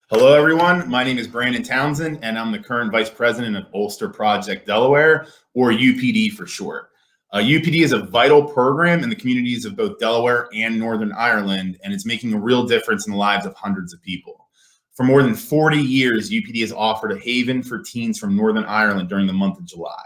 Hello, everyone. My name is Brandon Townsend, and I'm the current Vice President of Ulster Project Delaware, or UPD for short. UPD is a vital program in the communities of both Delaware and Northern Ireland, and it's making a real difference in the lives of hundreds of people. For more than 40 years, UPD has offered a haven for teens from Northern Ireland during the month of July.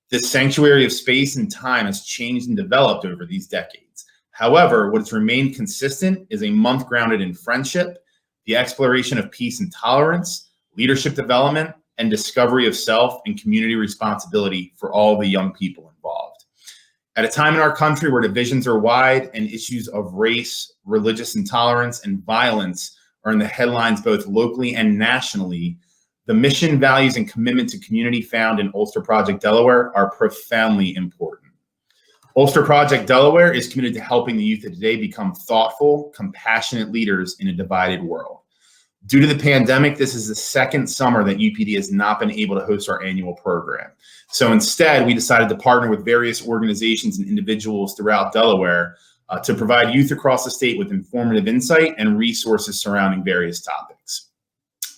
This sanctuary of space and time has changed and developed over these decades. However, what has remained consistent is a month grounded in friendship, the exploration of peace and tolerance, leadership development, and discovery of self and community responsibility for all the young people involved. At a time in our country where divisions are wide and issues of race, religious intolerance, and violence are in the headlines both locally and nationally, the mission, values, and commitment to community found in Ulster Project Delaware are profoundly important. Ulster Project Delaware is committed to helping the youth of today become thoughtful, compassionate leaders in a divided world. Due to the pandemic, this is the second summer that UPD has not been able to host our annual program. So instead, we decided to partner with various organizations and individuals throughout Delaware to provide youth across the state with informative insight and resources surrounding various topics.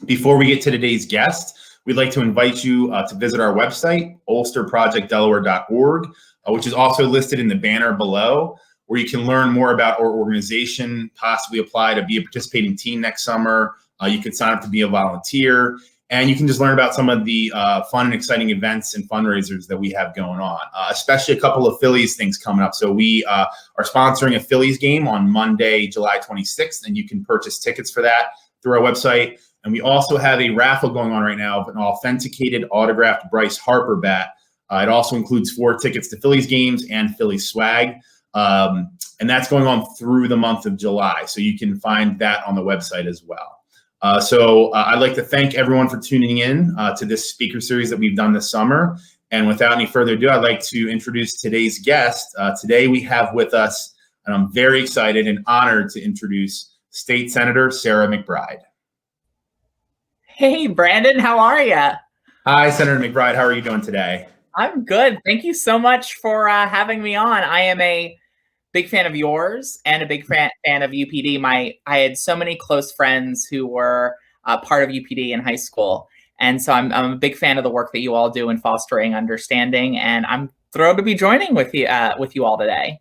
Before we get to today's guest, we'd like to invite you to visit our website, ulsterprojectdelaware.org, which is also listed in the banner below, where you can learn more about our organization, possibly apply to be a participating team next summer. You can sign up to be a volunteer, and you can just learn about some of the fun and exciting events and fundraisers that we have going on, especially a couple of Phillies things coming up. So we are sponsoring a Phillies game on Monday, July 26th, and you can purchase tickets for that through our website. And we also have a raffle going on right now of an authenticated autographed Bryce Harper bat. It also includes 4 tickets to Phillies games and Phillies swag. And that's going on through the month of July. So you can find that on the website as well. So I'd like to thank everyone for tuning in to this speaker series that we've done this summer. And without any further ado, I'd like to introduce today's guest. Today we have with us, and I'm very excited and honored to introduce State Senator Sarah McBride. Hey, Brandon, how are you? Hi, Senator McBride. How are you doing today? I'm good. Thank you so much for having me on. I am a big fan of yours and a big fan of UPD. I had so many close friends who were part of UPD in high school. And so I'm a big fan of the work that you all do in fostering understanding. And I'm thrilled to be joining with you all today.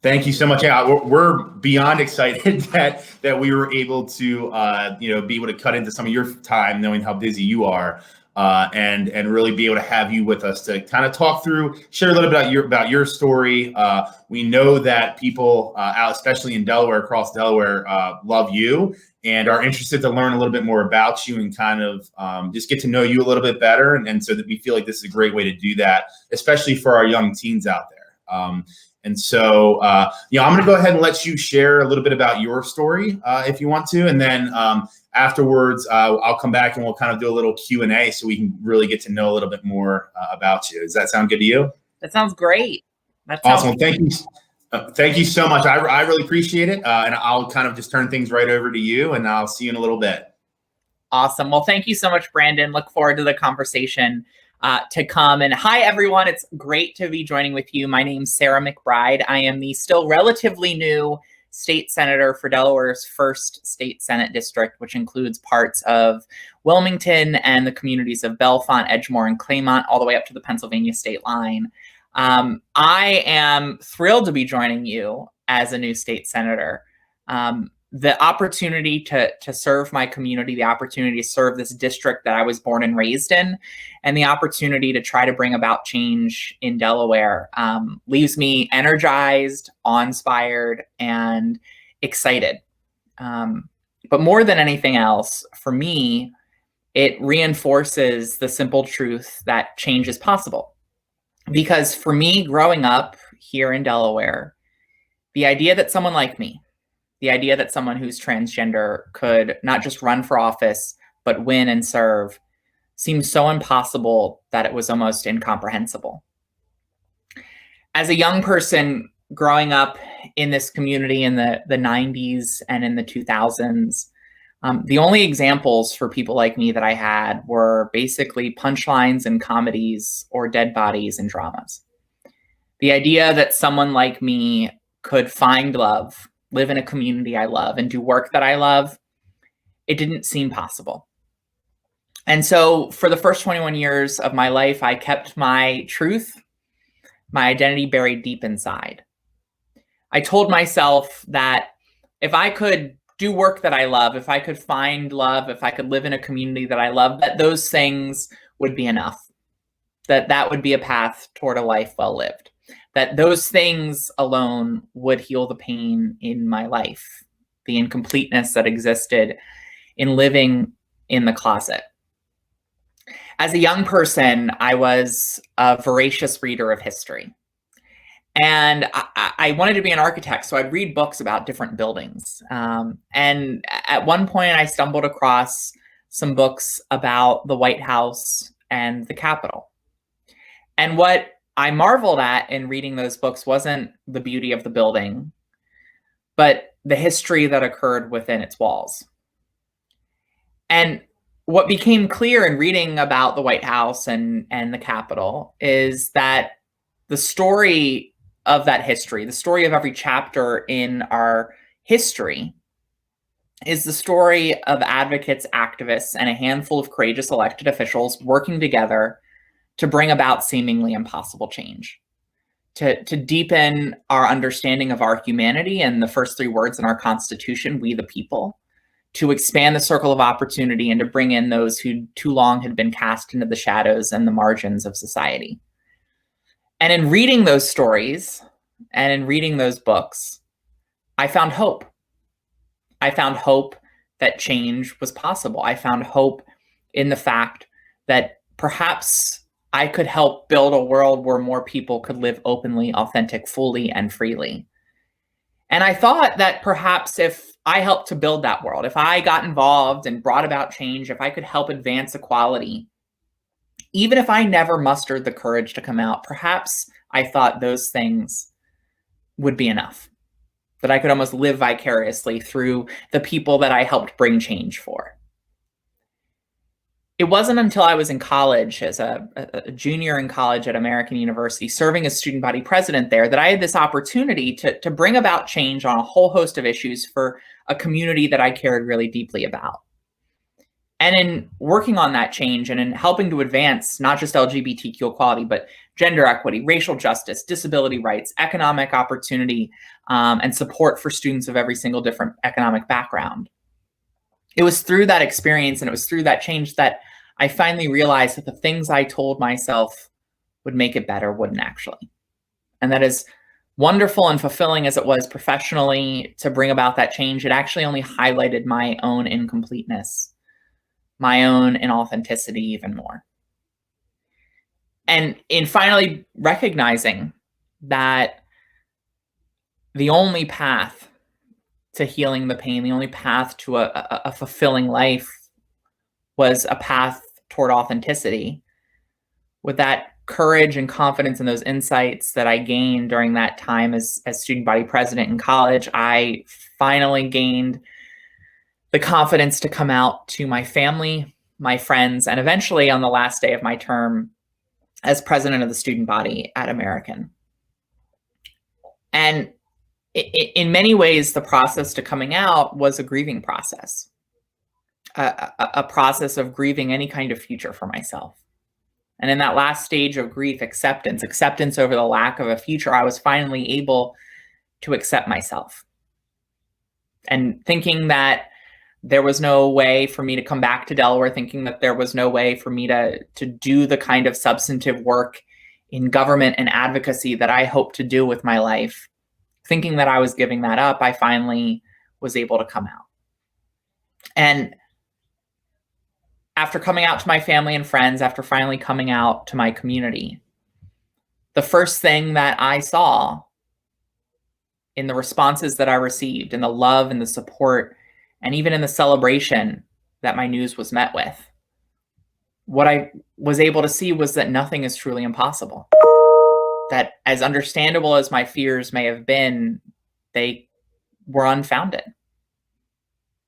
Thank you so much. Yeah, we're beyond excited that we were able to be able to cut into some of your time, knowing how busy you are, and really be able to have you with us to kind of talk through, share a little bit about your story. We know that people out, especially in Delaware, across Delaware, love you and are interested to learn a little bit more about you and kind of just get to know you a little bit better. And so that we feel like this is a great way to do that, especially for our young teens out there. And so, I'm going to go ahead and let you share a little bit about your story if you want to. And then afterwards, I'll come back and we'll kind of do a little Q&A so we can really get to know a little bit more about you. Does that sound good to you? That sounds great. Awesome. Thank you. Thank you so much. I really appreciate it. And I'll kind of just turn things right over to you, and I'll see you in a little bit. Awesome. Well, thank you so much, Brandon. Look forward to the conversation to come. And hi, everyone. It's great to be joining with you. My name's Sarah McBride. I am the still relatively new state senator for Delaware's first state Senate district, which includes parts of Wilmington and the communities of Bellefonte, Edgemoor, and Claymont, all the way up to the Pennsylvania state line. I am thrilled to be joining you as a new state senator. The opportunity to serve my community, the opportunity to serve this district that I was born and raised in, and the opportunity to try to bring about change in Delaware leaves me energized, awe-inspired, and excited. But more than anything else, for me, it reinforces the simple truth that change is possible. Because for me, growing up here in Delaware, the idea that someone like me, the idea that someone who's transgender could not just run for office, but win and serve seems so impossible that it was almost incomprehensible. As a young person growing up in this community in the 90s and in the 2000s, the only examples for people like me that I had were basically punchlines in comedies or dead bodies in dramas. The idea that someone like me could find love, live in a community I love, and do work that I love, it didn't seem possible. And so for the first 21 years of my life, I kept my truth, my identity buried deep inside. I told myself that if I could do work that I love, if I could find love, if I could live in a community that I love, that those things would be enough, that would be a path toward a life well lived, that those things alone would heal the pain in my life, the incompleteness that existed in living in the closet. As a young person, I was a voracious reader of history. And I wanted to be an architect, so I'd read books about different buildings. And at one point, I stumbled across some books about the White House and the Capitol. And what I marveled at in reading those books wasn't the beauty of the building, but the history that occurred within its walls. And what became clear in reading about the White House and the Capitol is that the story of that history, the story of every chapter in our history, is the story of advocates, activists, and a handful of courageous elected officials working together to bring about seemingly impossible change, to deepen our understanding of our humanity and the first three words in our Constitution, we the people, to expand the circle of opportunity and to bring in those who too long had been cast into the shadows and the margins of society. And in reading those stories and in reading those books, I found hope. I found hope that change was possible. I found hope in the fact that perhaps I could help build a world where more people could live openly, authentic, fully, and freely. And I thought that perhaps if I helped to build that world, if I got involved and brought about change, if I could help advance equality, even if I never mustered the courage to come out, perhaps I thought those things would be enough, that I could almost live vicariously through the people that I helped bring change for. It wasn't until I was in college, as a junior in college at American University, serving as student body president there, that I had this opportunity to bring about change on a whole host of issues for a community that I cared really deeply about. And in working on that change and in helping to advance not just LGBTQ equality, but gender equity, racial justice, disability rights, economic opportunity, and support for students of every single different economic background. It was through that experience and it was through that change that I finally realized that the things I told myself would make it better wouldn't actually. And that is wonderful and fulfilling as it was professionally to bring about that change, it actually only highlighted my own incompleteness, my own inauthenticity even more. And in finally recognizing that the only path to healing the pain, the only path to a fulfilling life was a path toward authenticity, with that courage and confidence and those insights that I gained during that time as student body president in college, I finally gained the confidence to come out to my family, my friends, and eventually on the last day of my term as president of the student body at American. And in many ways, the process to coming out was a grieving process, a process of grieving any kind of future for myself. And in that last stage of grief, acceptance over the lack of a future, I was finally able to accept myself. And thinking that there was no way for me to come back to Delaware, thinking that there was no way for me to do the kind of substantive work in government and advocacy that I hoped to do with my life, thinking that I was giving that up, I finally was able to come out. And after coming out to my family and friends, after finally coming out to my community, the first thing that I saw in the responses that I received, in the love and the support, and even in the celebration that my news was met with, what I was able to see was that nothing is truly impossible. That as understandable as my fears may have been, they were unfounded.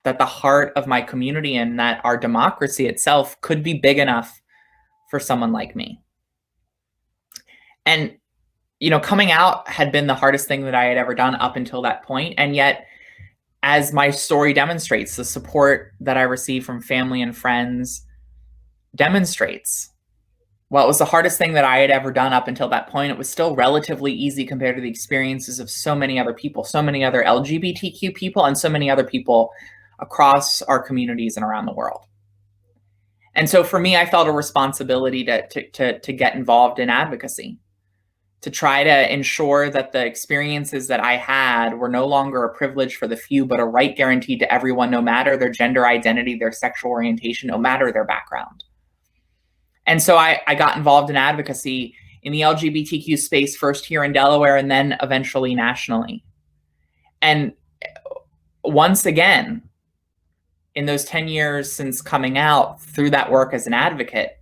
That the heart of my community and that our democracy itself could be big enough for someone like me. And, you know, coming out had been the hardest thing that I had ever done up until that point. And yet as my story demonstrates, the support that I receive from family and friends demonstrates, while it was the hardest thing that I had ever done up until that point, it was still relatively easy compared to the experiences of so many other people, so many other LGBTQ people, and so many other people across our communities and around the world. And so for me, I felt a responsibility to get involved in advocacy, to try to ensure that the experiences that I had were no longer a privilege for the few, but a right guaranteed to everyone, no matter their gender identity, their sexual orientation, no matter their background. And so I got involved in advocacy in the LGBTQ space, first here in Delaware and then eventually nationally. And once again, in those 10 years since coming out through that work as an advocate,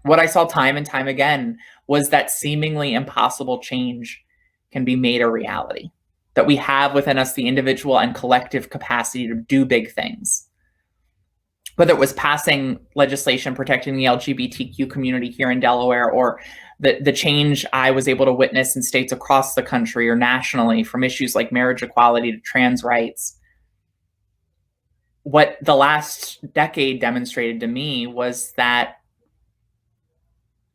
what I saw time and time again was that seemingly impossible change can be made a reality, that we have within us the individual and collective capacity to do big things. Whether it was passing legislation protecting the LGBTQ community here in Delaware, or the change I was able to witness in states across the country or nationally, from issues like marriage equality to trans rights. What the last decade demonstrated to me was that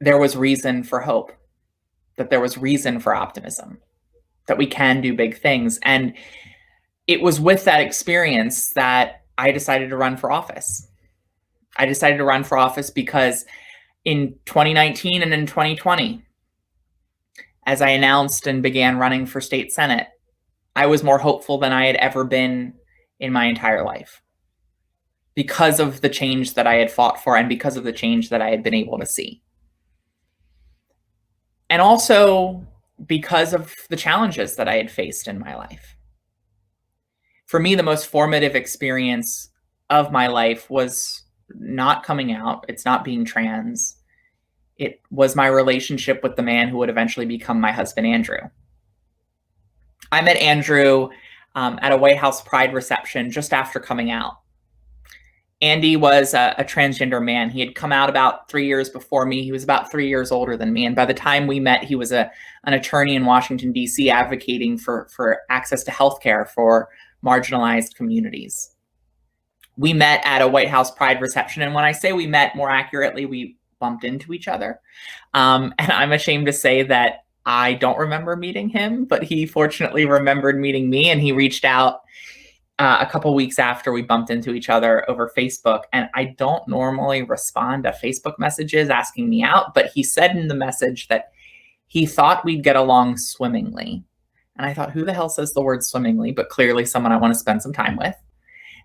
there was reason for hope, that there was reason for optimism, that we can do big things. And it was with that experience that I decided to run for office. I decided to run for office because in 2019 and in 2020, as I announced and began running for state senate, I was more hopeful than I had ever been in my entire life, because of the change that I had fought for and because of the change that I had been able to see. And also because of the challenges that I had faced in my life. For me, the most formative experience of my life was not coming out. It's not being trans. It was my relationship with the man who would eventually become my husband, Andrew. I met Andrew at a White House Pride reception just after coming out. Andy was a transgender man. He had come out about 3 years before me. He was about 3 years older than me. And by the time we met, he was an attorney in Washington, D.C., advocating for access to healthcare for marginalized communities. We met at a White House Pride reception. And when I say we met, more accurately, we bumped into each other. And I'm ashamed to say that I don't remember meeting him, but he fortunately remembered meeting me, and he reached out a couple weeks after we bumped into each other over Facebook. And I don't normally respond to Facebook messages asking me out, but he said in the message that he thought we'd get along swimmingly. And I thought, who the hell says the word swimmingly? But clearly someone I want to spend some time with.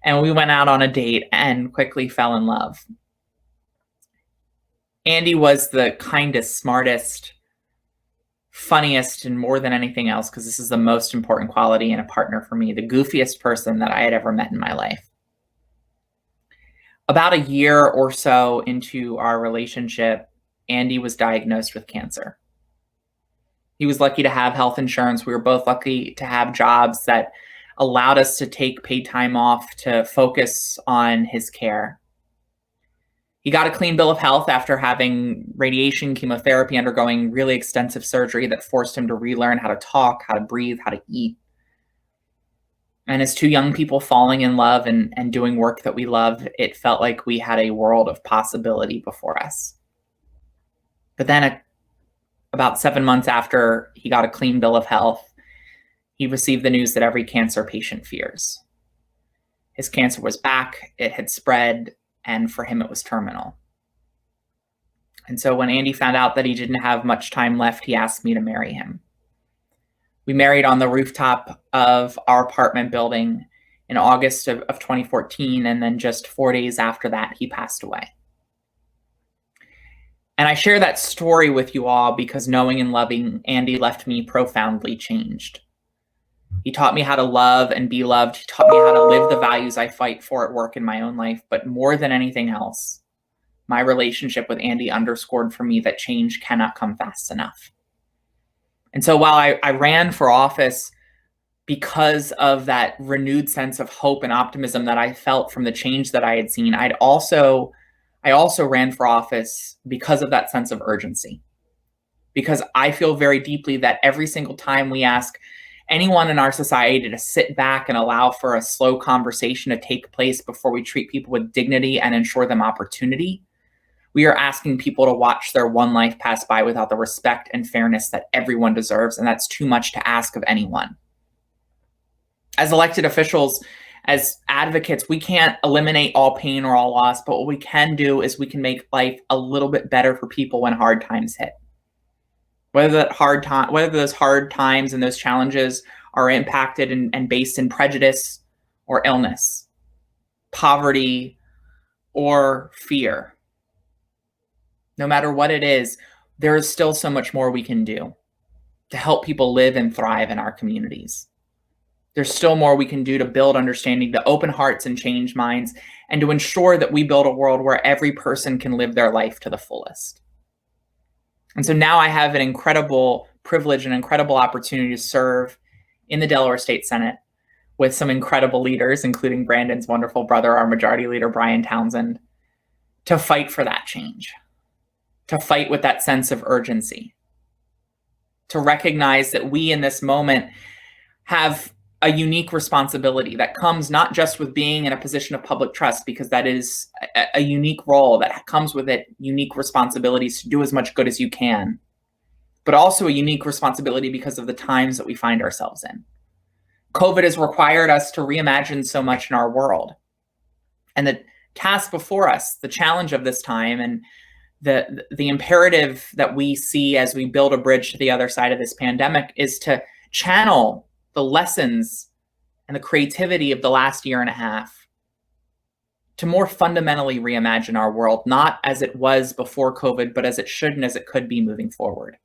And we went out on a date and quickly fell in love. Andy was the kindest, smartest, funniest, and more than anything else, because this is the most important quality in a partner for me, the goofiest person that I had ever met in my life. About a year or so into our relationship, Andy was diagnosed with cancer. He was lucky to have health insurance. We were both lucky to have jobs that allowed us to take paid time off to focus on his care. He got a clean bill of health after having radiation, chemotherapy, undergoing really extensive surgery that forced him to relearn how to talk, how to breathe, how to eat. And as two young people falling in love and doing work that we love, it felt like we had a world of possibility before us. But then about 7 months after he got a clean bill of health, he received the news that every cancer patient fears. His cancer was back, it had spread, and for him, it was terminal. And so when Andy found out that he didn't have much time left, he asked me to marry him. We married on the rooftop of our apartment building in August of 2014, and then just 4 days after that, he passed away. And I share that story with you all because knowing and loving Andy left me profoundly changed. He taught me how to love and be loved. He taught me how to live the values I fight for at work in my own life. But more than anything else, my relationship with Andy underscored for me that change cannot come fast enough. And so while I ran for office because of that renewed sense of hope and optimism that I felt from the change that I had seen, I also ran for office because of that sense of urgency. Because I feel very deeply that every single time we ask anyone in our society to sit back and allow for a slow conversation to take place before we treat people with dignity and ensure them opportunity, we are asking people to watch their one life pass by without the respect and fairness that everyone deserves, and that's too much to ask of anyone. As elected officials, as advocates, we can't eliminate all pain or all loss, but what we can do is we can make life a little bit better for people when hard times hit. Whether those hard times and those challenges are impacted and based in prejudice or illness, poverty or fear. No matter what it is, there is still so much more we can do to help people live and thrive in our communities. There's still more we can do to build understanding, to open hearts and change minds, and to ensure that we build a world where every person can live their life to the fullest. And so now I have an incredible privilege and incredible opportunity to serve in the Delaware State Senate with some incredible leaders, including Brandon's wonderful brother, our Majority Leader, Brian Townsend, to fight for that change, to fight with that sense of urgency, to recognize that we in this moment have a unique responsibility that comes not just with being in a position of public trust, because that is a unique role that comes with it, unique responsibilities to do as much good as you can, but also a unique responsibility because of the times that we find ourselves in. COVID has required us to reimagine so much in our world. And the task before us, the challenge of this time, and the imperative that we see as we build a bridge to the other side of this pandemic is to channel the lessons and the creativity of the last year and a half to more fundamentally reimagine our world, not as it was before COVID, but as it should and as it could be moving forward.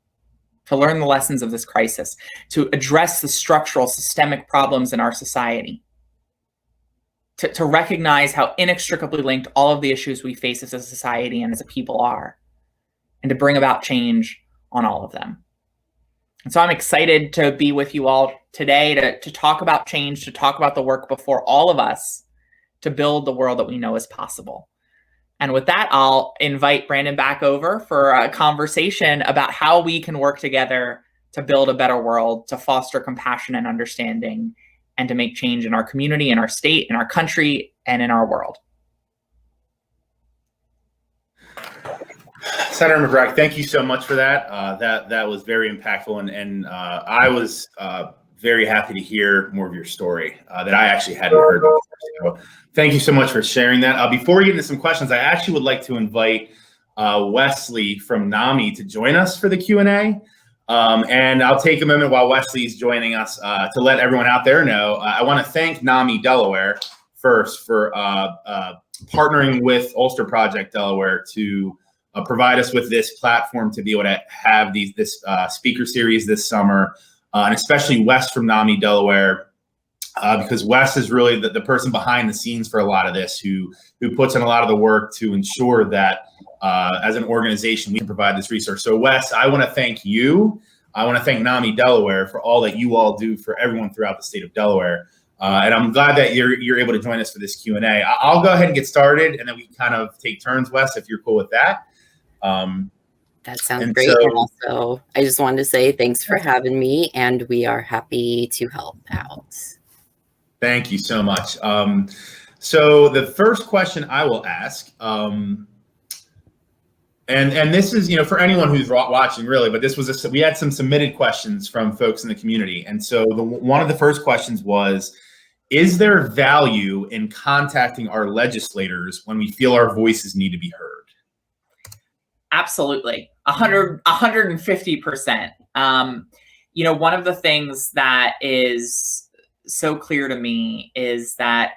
To learn the lessons of this crisis, to address the structural, systemic problems in our society, to recognize how inextricably linked all of the issues we face as a society and as a people are, and to bring about change on all of them. And so I'm excited to be with you all today to talk about change, to talk about the work before all of us to build the world that we know is possible. And with that, I'll invite Brandon back over for a conversation about how we can work together to build a better world, to foster compassion and understanding, and to make change in our community, in our state, in our country, and in our world. Senator McBride, thank you so much for that. That was very impactful, and I was very happy to hear more of your story that I actually hadn't heard before. So thank you so much for sharing that. Before we get into some questions, I actually would like to invite Wesley from NAMI to join us for the Q&A. And I'll take a moment while Wesley's joining us to let everyone out there know. I want to thank NAMI Delaware first for partnering with Ulster Project Delaware to provide us with this platform to be able to have this speaker series this summer, and especially Wes from NAMI Delaware, because Wes is really the person behind the scenes for a lot of this, who puts in a lot of the work to ensure that as an organization we can provide this resource. So Wes, I want to thank you. I want to thank NAMI Delaware for all that you all do for everyone throughout the state of Delaware. And I'm glad that you're able to join us for this Q&A. I'll go ahead and get started, and then we can kind of take turns, Wes, if you're cool with that. That sounds great. And also, I just wanted to say thanks for having me, and we are happy to help out. Thank you so much. So the first question I will ask, and this is, for anyone who's watching really, but this was we had some submitted questions from folks in the community. And so one of the first questions was, is there value in contacting our legislators when we feel our voices need to be heard? Absolutely. 150%. One of the things that is so clear to me is that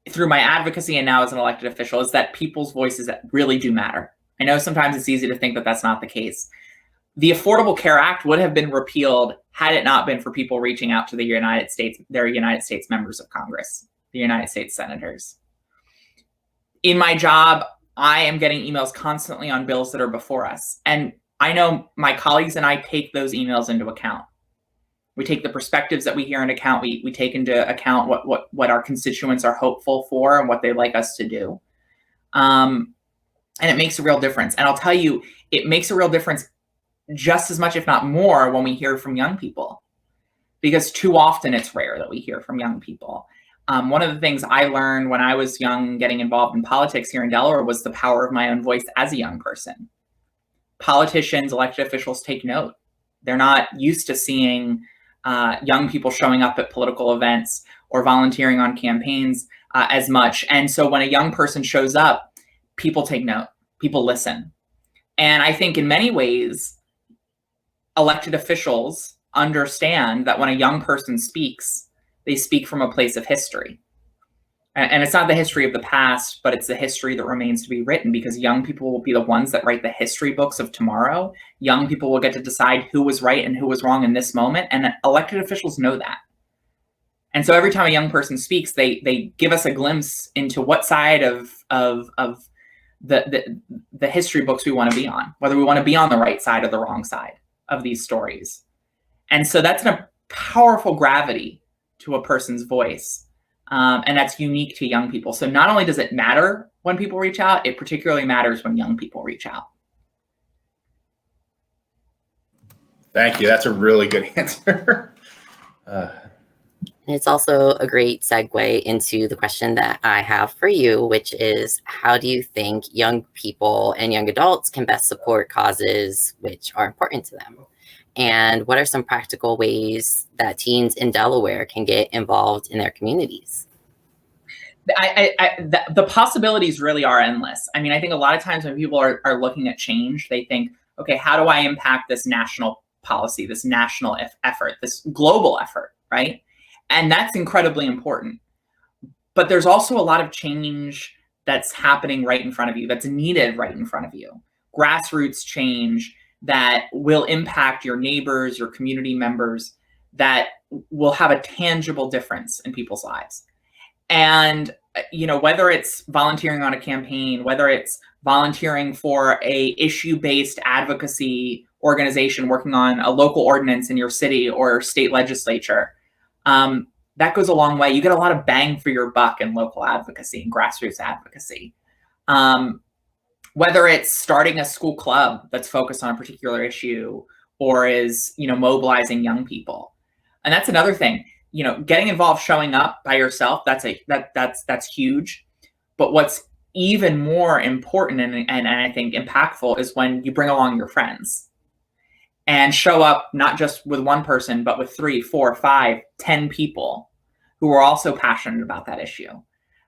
through my advocacy and now as an elected official is that people's voices really do matter. I know sometimes it's easy to think that that's not the case. The Affordable Care Act would have been repealed had it not been for people reaching out to their United States members of Congress, the United States senators. In my job, I am getting emails constantly on bills that are before us. And I know my colleagues and I take those emails into account. We take the perspectives that we hear into account. We take into account what our constituents are hopeful for and what they'd like us to do. And it makes a real difference. And I'll tell you, it makes a real difference just as much, if not more, when we hear from young people. because too often it's rare that we hear from young people. One of the things I learned when I was young, getting involved in politics here in Delaware, was the power of my own voice as a young person. Politicians, elected officials take note. They're not used to seeing young people showing up at political events or volunteering on campaigns as much. And so when a young person shows up, people take note, people listen. And I think in many ways, elected officials understand that when a young person speaks, they speak from a place of history. And it's not the history of the past, but it's the history that remains to be written, because young people will be the ones that write the history books of tomorrow. Young people will get to decide who was right and who was wrong in this moment. And elected officials know that. And so every time a young person speaks, they give us a glimpse into what side of the history books we want to be on, whether we want to be on the right side or the wrong side of these stories. And so that's a powerful gravity to a person's voice. And that's unique to young people. So not only does it matter when people reach out, it particularly matters when young people reach out. Thank you. That's a really good answer. It's also a great segue into the question that I have for you, which is, how do you think young people and young adults can best support causes which are important to them? And what are some practical ways that teens in Delaware can get involved in their communities? The possibilities really are endless. I mean, I think a lot of times when people are looking at change, they think, okay, how do I impact this national policy, this national effort, this global effort, right? And that's incredibly important. But there's also a lot of change that's happening right in front of you, that's needed right in front of you. Grassroots change that will impact your neighbors, your community members, that will have a tangible difference in people's lives. And, you know, whether it's volunteering on a campaign, whether it's volunteering for a issue-based advocacy organization working on a local ordinance in your city or state legislature, that goes a long way. You get a lot of bang for your buck in local advocacy and grassroots advocacy. Whether it's starting a school club that's focused on a particular issue or is, you know, mobilizing young people. And that's another thing, you know, getting involved, showing up by yourself, that's huge. But what's even more important and I think impactful is when you bring along your friends and show up not just with one person, but with 3, 4, 5, 10 people who are also passionate about that issue.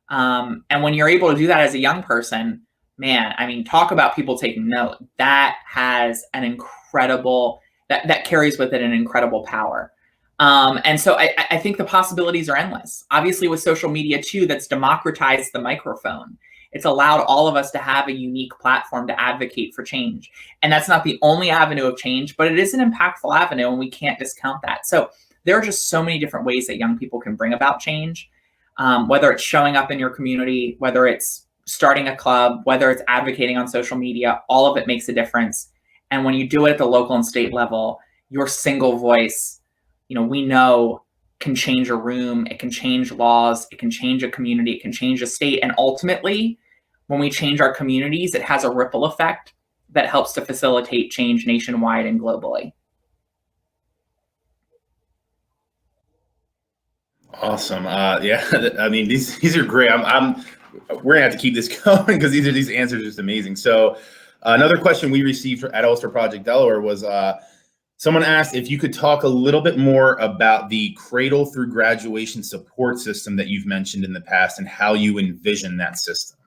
And when you're able to do that as a young person, man, I mean, talk about people taking note. That has an incredible, that carries with it an incredible power. And so I think the possibilities are endless. Obviously with social media too, that's democratized the microphone. It's allowed all of us to have a unique platform to advocate for change. And that's not the only avenue of change, but it is an impactful avenue and we can't discount that. So there are just so many different ways that young people can bring about change, whether it's showing up in your community, whether it's starting a club, whether it's advocating on social media, all of it makes a difference. And when you do it at the local and state level, your single voice, you know, we know can change a room, it can change laws, it can change a community, it can change a state. And ultimately, when we change our communities, it has a ripple effect that helps to facilitate change nationwide and globally. Awesome. Yeah, I mean, these are great. We're gonna have to keep this going because these answers are just amazing. So another question we received at Ulster Project Delaware was someone asked if you could talk a little bit more about the cradle through graduation support system that you've mentioned in the past and how you envision that system.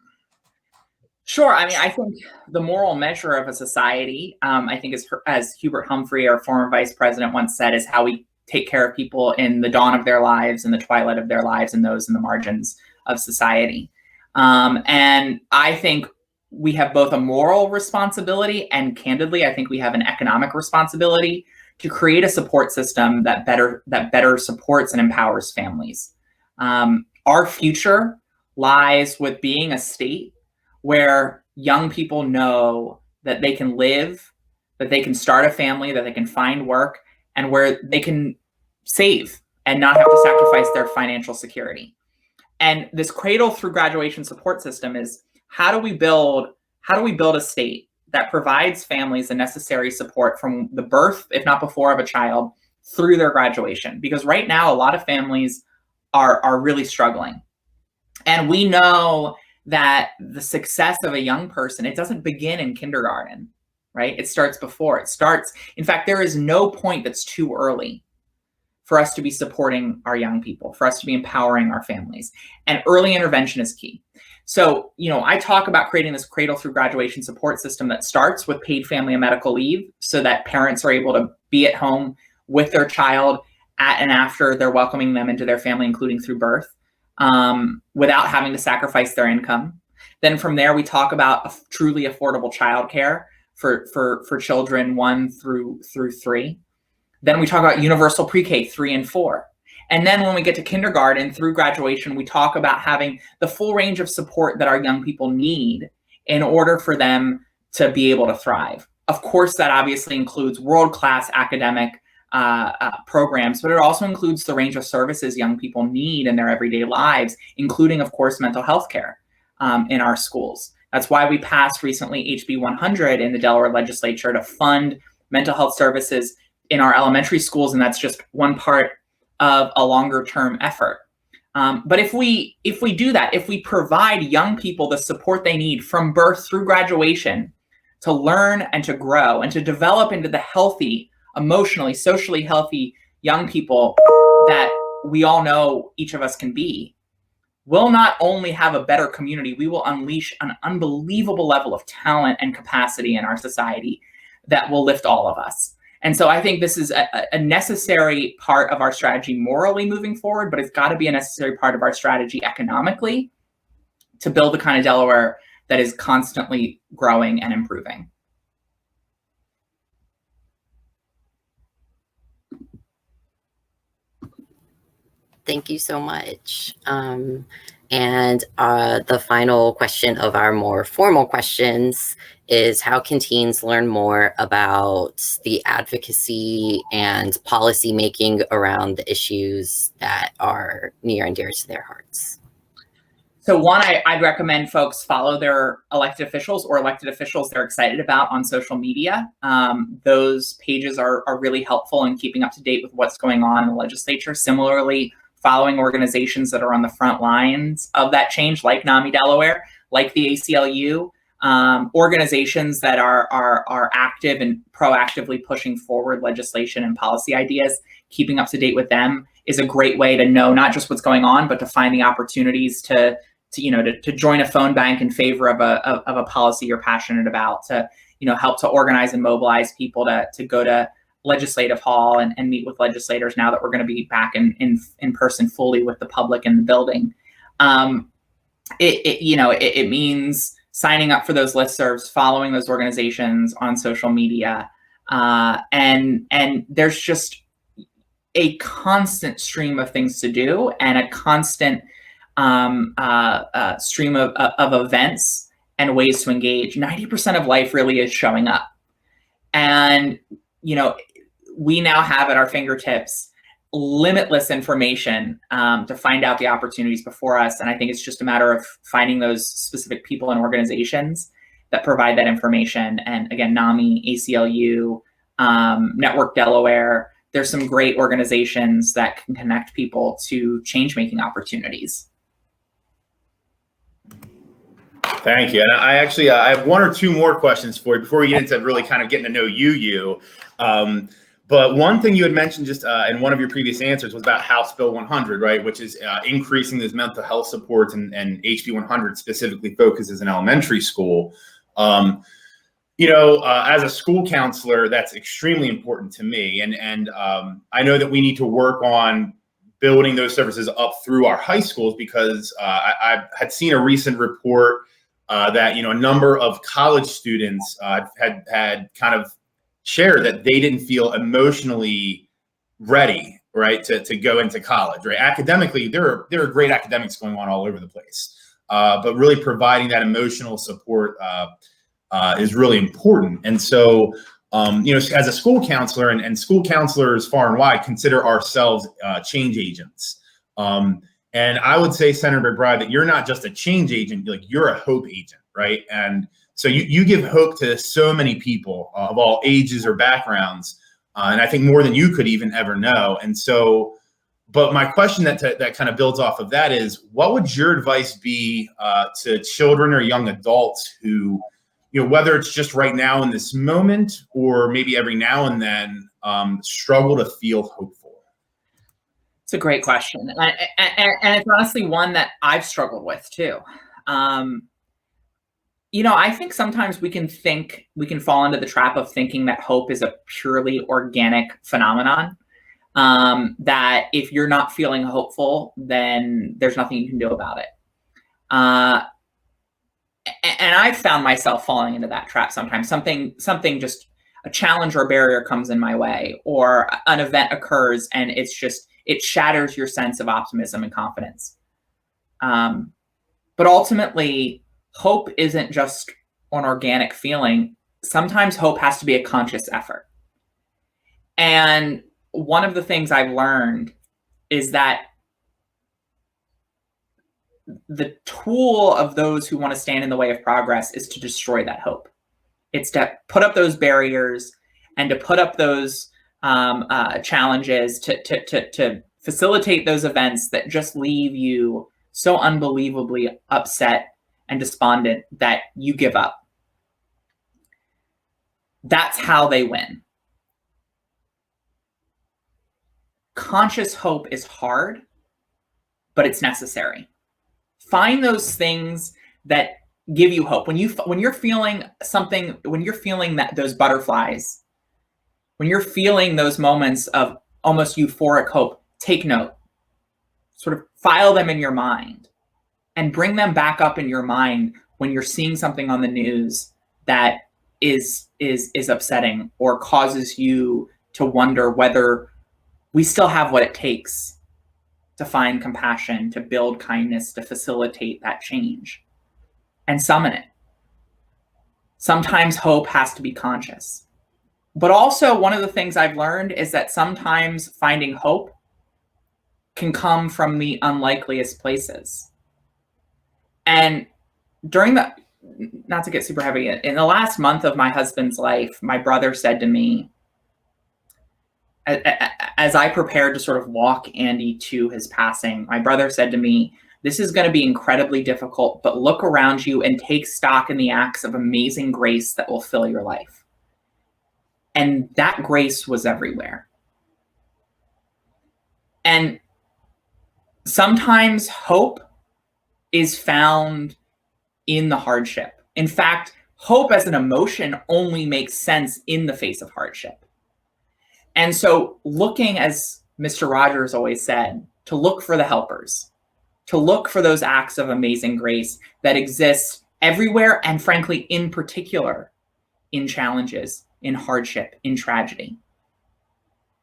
Sure. I mean, I think the moral measure of a society, I think as Hubert Humphrey, our former vice president, once said, is how we take care of people in the dawn of their lives, in the twilight of their lives, and those in the margins of society. And I think we have both a moral responsibility and, candidly, I think we have an economic responsibility to create a support system that better supports and empowers families. Our future lies with being a state where young people know that they can live, that they can start a family, that they can find work, and where they can save and not have to sacrifice their financial security. And this cradle through graduation support system is, how do we build a state that provides families the necessary support from the birth, if not before, of a child, through their graduation, because right now a lot of families are really struggling. And we know that the success of a young person, it doesn't begin in kindergarten, right? It starts before. It starts, in fact, there is no point that's too early for us to be supporting our young people, for us to be empowering our families. And early intervention is key. So, I talk about creating this cradle through graduation support system that starts with paid family and medical leave so that parents are able to be at home with their child at and after they're welcoming them into their family, including through birth, without having to sacrifice their income. Then from there, we talk about a truly affordable childcare for children 1 through 3. Then we talk about universal pre-K 3 and 4. And then when we get to kindergarten through graduation, we talk about having the full range of support that our young people need in order for them to be able to thrive. Of course, that obviously includes world-class academic programs, but it also includes the range of services young people need in their everyday lives, including, of course, mental health care in our schools. That's why we passed recently HB 100 in the Delaware legislature to fund mental health services in our elementary schools, and that's just one part of a longer term effort. But if we do that, if we provide young people the support they need from birth through graduation to learn and to grow and to develop into the healthy, emotionally, socially healthy young people that we all know each of us can be, we'll not only have a better community, we will unleash an unbelievable level of talent and capacity in our society that will lift all of us. And so I think this is a necessary part of our strategy morally moving forward, but it's got to be a necessary part of our strategy economically to build the kind of Delaware that is constantly growing and improving. Thank you so much. And the final question of our more formal questions is, how can teens learn more about the advocacy and policy making around the issues that are near and dear to their hearts? So one, I'd recommend folks follow their elected officials or elected officials they're excited about on social media. Those pages are really helpful in keeping up to date with what's going on in the legislature. Similarly, following organizations that are on the front lines of that change, like NAMI Delaware, like the ACLU, organizations that are active and proactively pushing forward legislation and policy ideas. Keeping up to date with them is a great way to know not just what's going on, but to find the opportunities to join a phone bank in favor of a policy you're passionate about, to help to organize and mobilize people to go to Legislative Hall and meet with legislators now that we're going to be back in person fully with the public in the building. It means signing up for those listservs, following those organizations on social media, and there's just a constant stream of things to do and a constant stream of events and ways to engage. 90% of life really is showing up, and we now have at our fingertips limitless information to find out the opportunities before us. And I think it's just a matter of finding those specific people and organizations that provide that information. And again, NAMI, ACLU, Network Delaware, there's some great organizations that can connect people to change-making opportunities. Thank you. And I actually, I have 1 or 2 more questions for you before we get into really kind of getting to know you. But one thing you had mentioned just in one of your previous answers was about House Bill 100, right, which is increasing those mental health supports, and HB 100 specifically focuses in elementary school. As a school counselor, that's extremely important to me. And I know that we need to work on building those services up through our high schools, because I had seen a recent report that, a number of college students had kind of shared that they didn't feel emotionally ready, right, to go into college, right? Academically, there are great academics going on all over the place, but really providing that emotional support is really important. And so, as a school counselor, and school counselors far and wide consider ourselves change agents. And I would say, Senator McBride, that you're not just a change agent, you're a hope agent, right? And so you give hope to so many people of all ages or backgrounds and I think more than you could even ever know. And so, but my question that kind of builds off of that is, what would your advice be to children or young adults who, whether it's just right now in this moment or maybe every now and then, struggle to feel hopeful? It's a great question. And it's honestly one that I've struggled with too. I think sometimes we can fall into the trap of thinking that hope is a purely organic phenomenon. That if you're not feeling hopeful, then there's nothing you can do about it. And I've found myself falling into that trap sometimes. Something just a challenge or a barrier comes in my way, or an event occurs and it shatters your sense of optimism and confidence. But ultimately, hope isn't just an organic feeling. Sometimes hope has to be a conscious effort. And one of the things I've learned is that the tool of those who want to stand in the way of progress is to destroy that hope. It's to put up those barriers and to put up those challenges to facilitate those events that just leave you so unbelievably upset and despondent that you give up. That's how they win. Conscious hope is hard, but it's necessary. Find those things that give you hope. When you're feeling something, when you're feeling those butterflies, when you're feeling those moments of almost euphoric hope, take note. Sort of file them in your mind and bring them back up in your mind when you're seeing something on the news that is upsetting or causes you to wonder whether we still have what it takes to find compassion, to build kindness, to facilitate that change, and summon it. Sometimes hope has to be conscious. But also, one of the things I've learned is that sometimes finding hope can come from the unlikeliest places. And during not to get super heavy, in the last month of my husband's life, my brother said to me, as I prepared to sort of walk Andy to his passing, my brother said to me, "This is going to be incredibly difficult, but look around you and take stock in the acts of amazing grace that will fill your life." And that grace was everywhere. And sometimes hope is found in the hardship. In fact, hope as an emotion only makes sense in the face of hardship. And so looking, as Mr. Rogers always said, to look for the helpers, to look for those acts of amazing grace that exist everywhere, and frankly, in particular, in challenges, in hardship, in tragedy.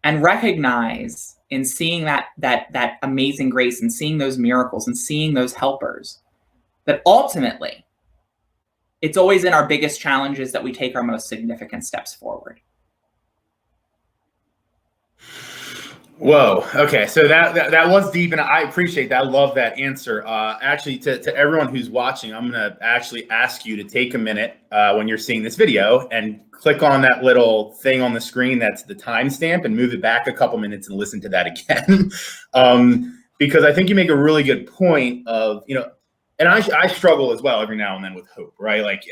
And recognize in seeing that amazing grace and seeing those miracles and seeing those helpers, that ultimately, it's always in our biggest challenges that we take our most significant steps forward. Whoa. Okay. So that was deep, and I appreciate that. I love that answer. Actually, to everyone who's watching, I'm going to actually ask you to take a minute when you're seeing this video and click on that little thing on the screen that's the timestamp and move it back a couple minutes and listen to that again. Because I think you make a really good point of, and I struggle as well every now and then with hope, right? Like,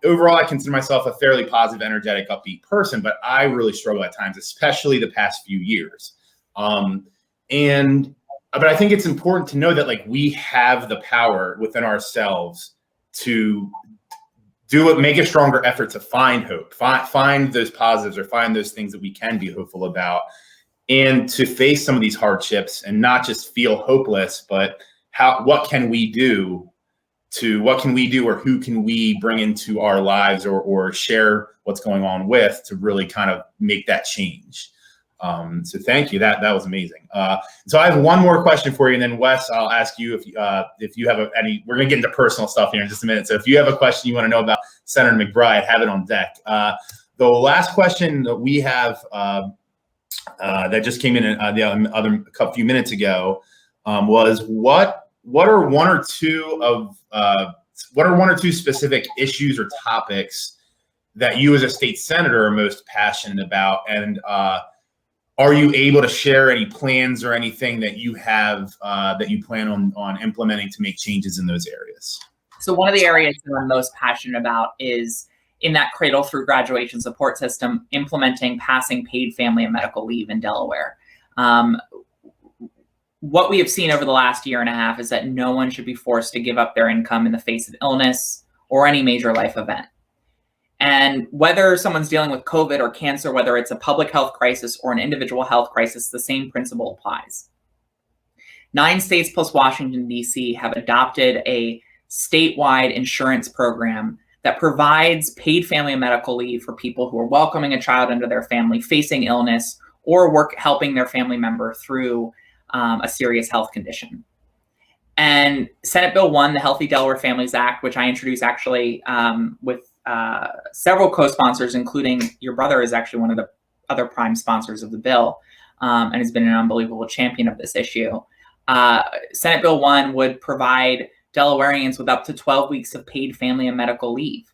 overall, I consider myself a fairly positive, energetic, upbeat person, but I really struggle at times, especially the past few years. But I think it's important to know that, like, we have the power within ourselves to make a stronger effort to find hope, find those positives, or find those things that we can be hopeful about, and to face some of these hardships and not just feel hopeless, but what can we do, or who can we bring into our lives or share what's going on with, to really kind of make that change. So thank you. That was amazing. So I have one more question for you, and then Wes, I'll ask you if you have any. We're gonna get into personal stuff here in just a minute. So if you have a question you want to know about Senator McBride, have it on deck. The last question that we have that just came in a few minutes ago was what are one or two specific issues or topics that you as a state senator are most passionate about? And are you able to share any plans or anything that you have that you plan on implementing to make changes in those areas? So one of the areas that I'm most passionate about is in that cradle through graduation support system, implementing passing paid family and medical leave in Delaware. What we have seen over the last year and a half is that no one should be forced to give up their income in the face of illness or any major life event. And whether someone's dealing with COVID or cancer, whether it's a public health crisis or an individual health crisis, the same principle applies. 9 states plus Washington, D.C. have adopted a statewide insurance program that provides paid family and medical leave for people who are welcoming a child into their family, facing illness, or helping their family member through a serious health condition. And Senate Bill 1, the Healthy Delaware Families Act, which I introduced actually with several co-sponsors, including your brother is actually one of the other prime sponsors of the bill and has been an unbelievable champion of this issue. Senate Bill 1 would provide Delawareans with up to 12 weeks of paid family and medical leave.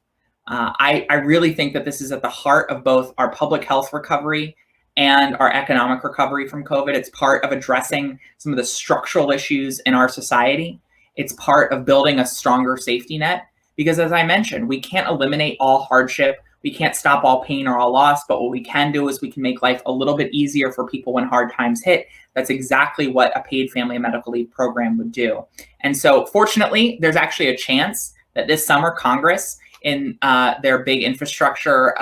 I really think that this is at the heart of both our public health recovery and our economic recovery from COVID. It's part of addressing some of the structural issues in our society. It's part of building a stronger safety net. Because as I mentioned, we can't eliminate all hardship. We can't stop all pain or all loss, but what we can do is we can make life a little bit easier for people when hard times hit. That's exactly what a paid family and medical leave program would do. And so fortunately, there's actually a chance that this summer Congress, in their big infrastructure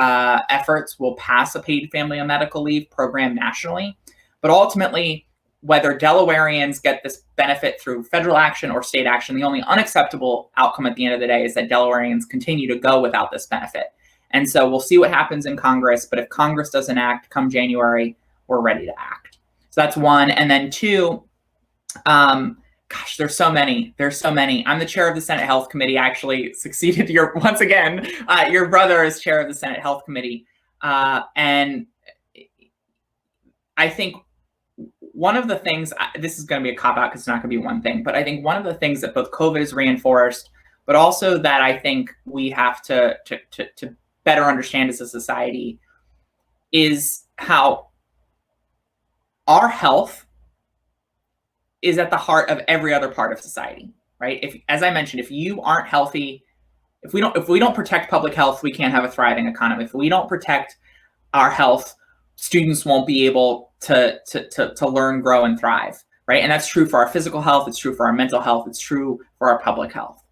efforts, will pass a paid family and medical leave program nationally. But ultimately, whether Delawareans get this benefit through federal action or state action, the only unacceptable outcome at the end of the day is that Delawareans continue to go without this benefit. And so we'll see what happens in Congress, but if Congress doesn't act come January, we're ready to act. So that's one. And then 2, gosh, there's so many. I'm the chair of the Senate Health Committee. I actually succeeded your brother as chair of the Senate Health Committee. And I think one of the things, this is going to be a cop-out because it's not going to be one thing, but I think one of the things that both COVID has reinforced, but also that I think we have to better understand as a society, is how our health is at the heart of every other part of society, right? If, as I mentioned, if you aren't healthy, if we don't protect public health, we can't have a thriving economy. If we don't protect our health, students won't be able to learn, grow, and thrive, right? And that's true for our physical health. It's true for our mental health. It's true for our public health.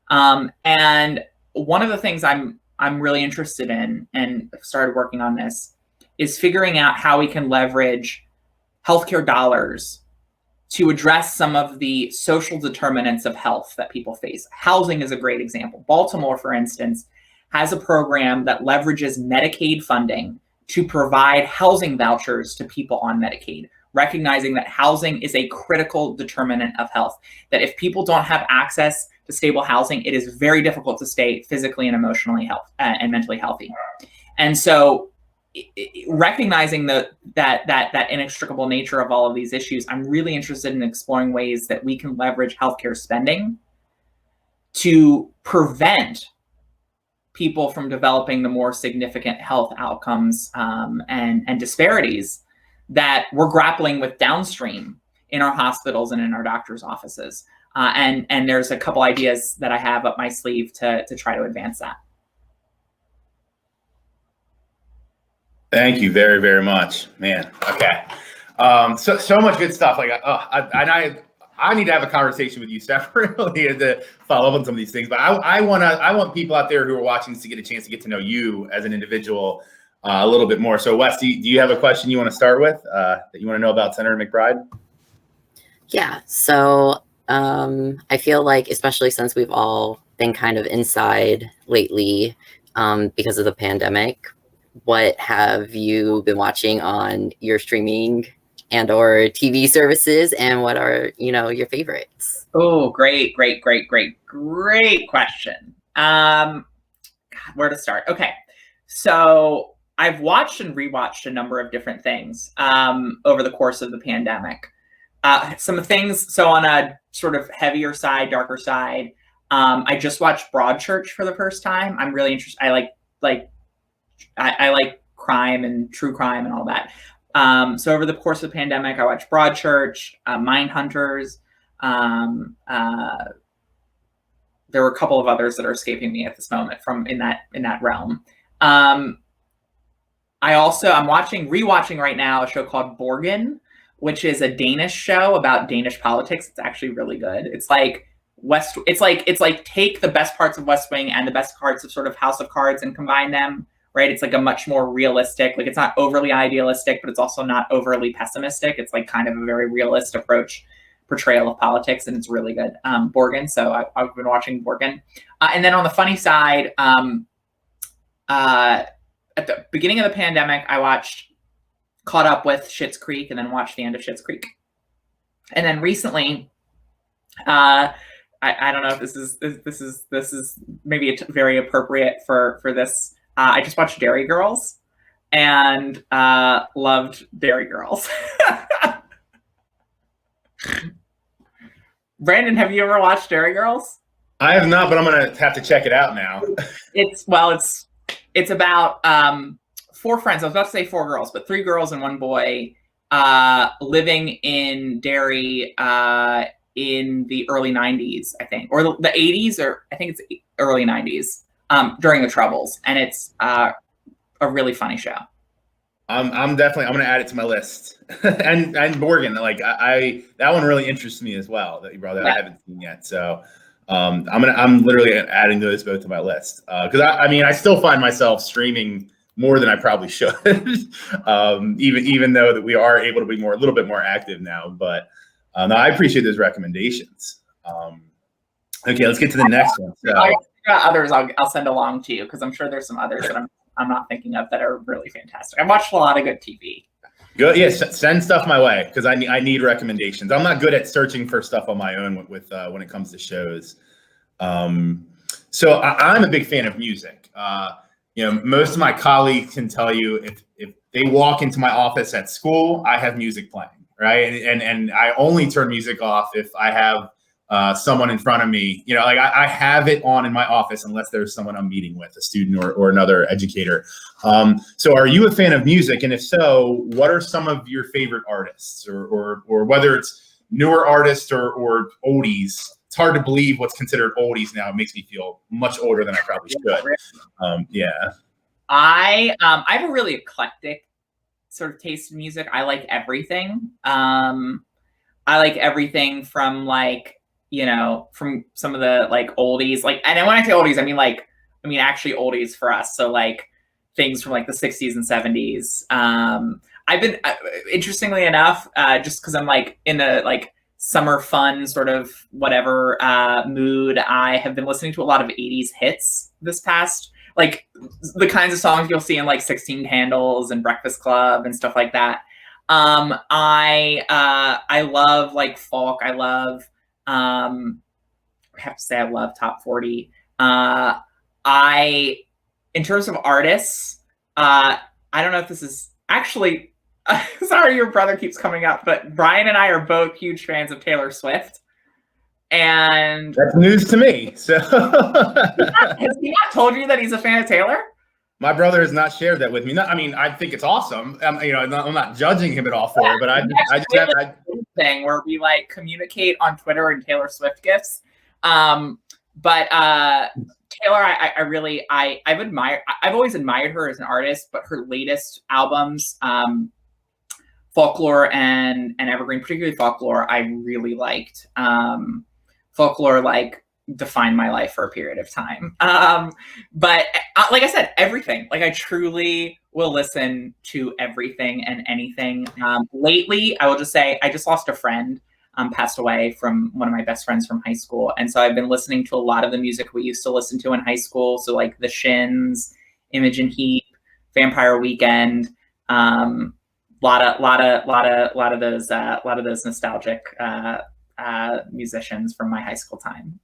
And one of the things I'm really interested in, and started working on this, is figuring out how we can leverage healthcare dollars to address some of the social determinants of health that people face. Housing is a great example. Baltimore, for instance, has a program that leverages Medicaid funding to provide housing vouchers to people on Medicaid, recognizing that housing is a critical determinant of health, that if people don't have access to stable housing, it is very difficult to stay physically and emotionally and mentally healthy. And so recognizing that inextricable nature of all of these issues, I'm really interested in exploring ways that we can leverage healthcare spending to prevent people from developing the more significant health outcomes and disparities that we're grappling with downstream in our hospitals and in our doctors' offices. And there's a couple ideas that I have up my sleeve to try to advance that. Thank you very, very much, man. Okay. So much good stuff. Like, I need to have a conversation with you separately to follow up on some of these things. But I want people out there who are watching this to get a chance to get to know you as an individual a little bit more. So, Wes, do you have a question you want to start with that you want to know about Senator McBride? Yeah. So I feel like, especially since we've all been kind of inside lately because of the pandemic, what have you been watching on your streaming and or TV services, and what are, your favorites? Oh, great question. God, where to start? Okay. So I've watched and rewatched a number of different things over the course of the pandemic. Some things, so on a sort of heavier side, darker side, I just watched Broadchurch for the first time. I'm really interested. I like I like crime and true crime and all that. So over the course of the pandemic, I watched Broadchurch, Mindhunters. There were a couple of others that are escaping me at this moment from in that realm. I'm rewatching right now a show called Borgen, which is a Danish show about Danish politics. It's actually really good. It's like take the best parts of West Wing and the best parts of sort of House of Cards and combine them, right? It's like a much more realistic, like it's not overly idealistic, but it's also not overly pessimistic. It's like kind of a very realist portrayal of politics, and it's really good. Borgen. So I've been watching Borgen. And then on the funny side, at the beginning of the pandemic, I caught up with Schitt's Creek and then watched the end of Schitt's Creek. And then recently, I don't know if this is maybe very appropriate for this. I just watched Dairy Girls and loved Dairy Girls. Brandon, have you ever watched Dairy Girls? I have not, but I'm gonna have to check it out now. It's about 4 friends. I was about to say 4 girls, but 3 girls and 1 boy living in Derry in the early 90s, I think, or the 80s, or I think it's early 90s, during the Troubles, and it's a really funny show. I'm gonna add it to my list. and Borgen, like that one really interests me as well, that you brought that. Yeah. I haven't seen yet, so I'm literally adding those both to my list, because I still find myself streaming more than I probably should, even though that we are able to be a little bit more active now. But no, I appreciate those recommendations. Okay, let's get to the next one. So, others I'll send along to you, because I'm sure there's some others that I'm not thinking of that are really fantastic. I've watched a lot of good TV. Good, yeah. Send stuff my way, because I need recommendations. I'm not good at searching for stuff on my own with when it comes to shows. So I'm a big fan of music. Most of my colleagues can tell you if they walk into my office at school, I have music playing, right? And I only turn music off if I have someone in front of me. I have it on in my office unless there's someone I'm meeting with, a student or another educator. So are you a fan of music? And if so, what are some of your favorite artists, or whether it's newer artists or oldies? It's hard to believe what's considered oldies now. It makes me feel much older than I probably should. Yeah. I have a really eclectic sort of taste in music. I like everything. I like everything from from some of the oldies, and when I say oldies, I mean actually oldies for us. So things from the 60s and 70s. I've been interestingly enough, just because I'm in a summer fun sort of whatever mood, I have been listening to a lot of 80s hits this past, the kinds of songs you'll see in 16 Candles and Breakfast Club and stuff like that. I love folk. I love I have to say I love top 40. In terms of artists, I don't know if this is actually sorry your brother keeps coming up, but Brian and I are both huge fans of Taylor Swift. And that's news to me. So has he not told you that he's a fan of Taylor? My brother has not shared that with me. I think it's awesome. I'm not judging him at all for it, but I just have a thing where we communicate on Twitter and Taylor Swift gifts. But Taylor, I've always admired her as an artist, but her latest albums, Folklore and Evergreen, particularly Folklore, I really liked. Folklore defined my life for a period of time. But like I said, everything. I truly will listen to everything and anything. Lately, I will just say I just lost a friend, passed away, from one of my best friends from high school. And so I've been listening to a lot of the music we used to listen to in high school. So The Shins, Imogen Heap, Vampire Weekend, lot of those nostalgic musicians from my high school time.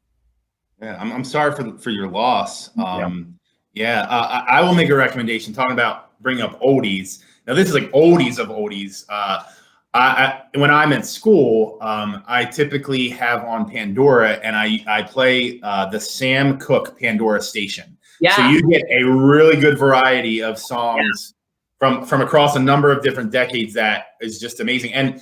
Yeah, I'm sorry for your loss. I will make a recommendation talking about bringing up oldies. Now this is oldies of oldies. When I'm at school, I typically have on Pandora, and I play the Sam Cooke Pandora station. Yeah. So you get a really good variety of songs from across a number of different decades. That is just amazing. And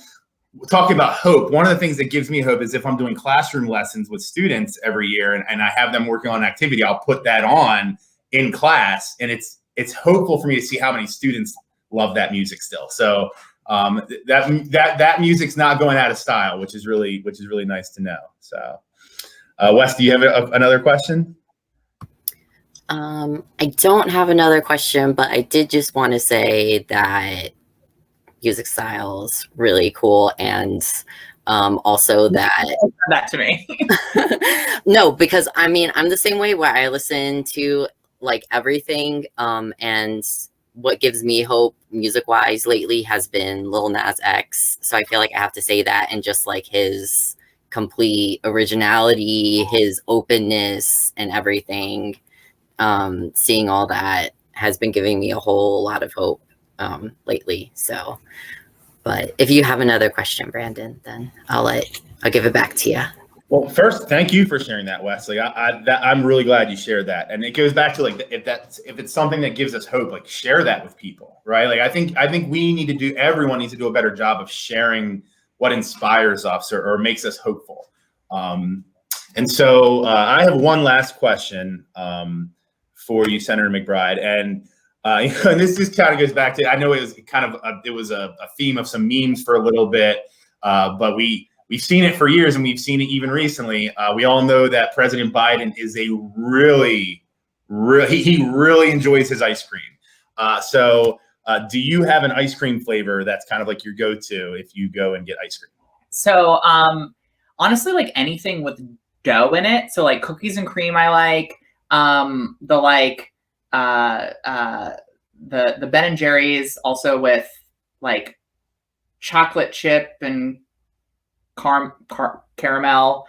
talking about hope, one of the things that gives me hope is if I'm doing classroom lessons with students every year and I have them working on an activity, I'll put that on in class, and it's hopeful for me to see how many students love that music still. So that music's not going out of style, which is really nice to know. So Wes, do you have another question? I don't have another question, but I did just want to say that music style's really cool, and also that to me. No, because I mean, I'm the same way where I listen to like everything, and what gives me hope music wise lately has been Lil Nas X. So I feel like I have to say that, and just like his complete originality, his openness and everything, seeing all that has been giving me a whole lot of hope lately. So, but if you have another question, Brandon, then I'll give it back to you. Well, first, thank you for sharing that, Wesley. I'm really glad you shared that, and it goes back to like if it's something that gives us hope, like share that with people, right? Like I think everyone needs to do a better job of sharing what inspires us or makes us hopeful. And so I have one last question for you, Senator McBride, and this just kind of goes back to, I know it was kind of a theme of some memes for a little bit, but we've seen it for years, and we've seen it even recently. We all know that President Biden is he really enjoys his ice cream. So do you have an ice cream flavor that's kind of like your go-to if you go and get ice cream? So honestly, like anything with dough in it. So like cookies and cream, I like the Ben and Jerry's, also with like chocolate chip and caramel.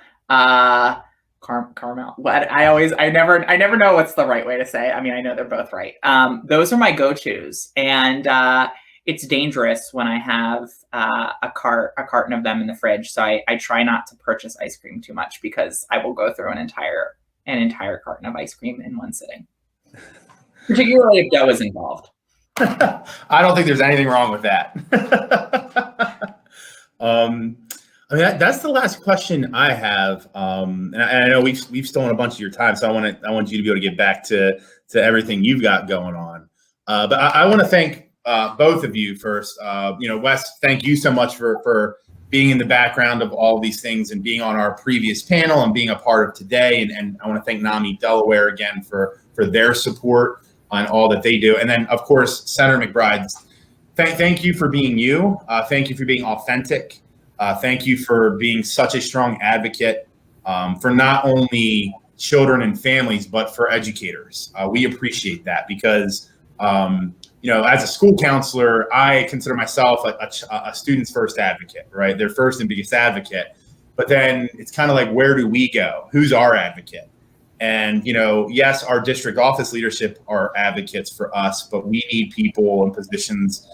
Caramel. What I never know what's the right way to say. I mean, I know they're both right. Those are my go-tos, and it's dangerous when I have a carton of them in the fridge. So I try not to purchase ice cream too much, because I will go through an entire carton of ice cream in one sitting, particularly if dough is involved. I don't think there's anything wrong with that. I mean, that's the last question I have, and I know we've stolen a bunch of your time, so I want you to be able to get back to everything you've got going on. But I want to thank both of you first. Wes, thank you so much for being in the background of all these things and being on our previous panel and being a part of today. And I want to thank NAMI Delaware again for their support on all that they do. And then, of course, Senator McBride, thank you for being you. Thank you for being authentic. Thank you for being such a strong advocate for not only children and families, but for educators. We appreciate that because, as a school counselor, I consider myself a student's first advocate, right? Their first and biggest advocate. But then it's kind of like, where do we go? Who's our advocate? And, yes, our district office leadership are advocates for us, but we need people in positions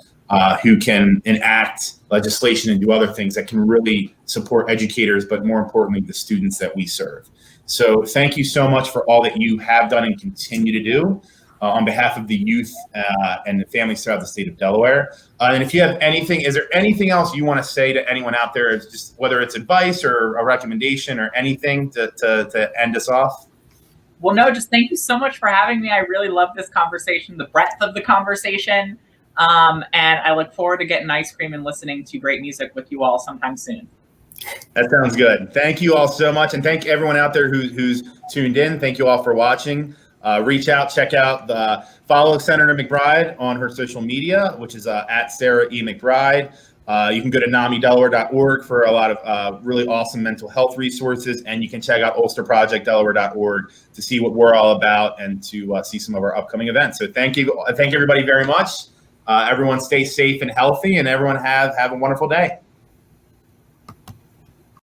who can enact legislation and do other things that can really support educators, but more importantly, the students that we serve. So thank you so much for all that you have done and continue to do on behalf of the youth and the families throughout the state of Delaware. And if you have anything, is there anything else you want to say to anyone out there, just whether it's advice or a recommendation or anything to end us off? Well, no, just thank you so much for having me. I really love this conversation, the breadth of the conversation. And I look forward to getting ice cream and listening to great music with you all sometime soon. That sounds good. Thank you all so much. And thank everyone out there who's tuned in. Thank you all for watching. Reach out, check out, follow Senator McBride on her social media, which is at Sarah E. McBride. You can go to namidelaware.org for a lot of really awesome mental health resources. And you can check out ulsterprojectdelaware.org to see what we're all about and to see some of our upcoming events. So thank you. Thank everybody very much. Everyone stay safe and healthy, and everyone have a wonderful day.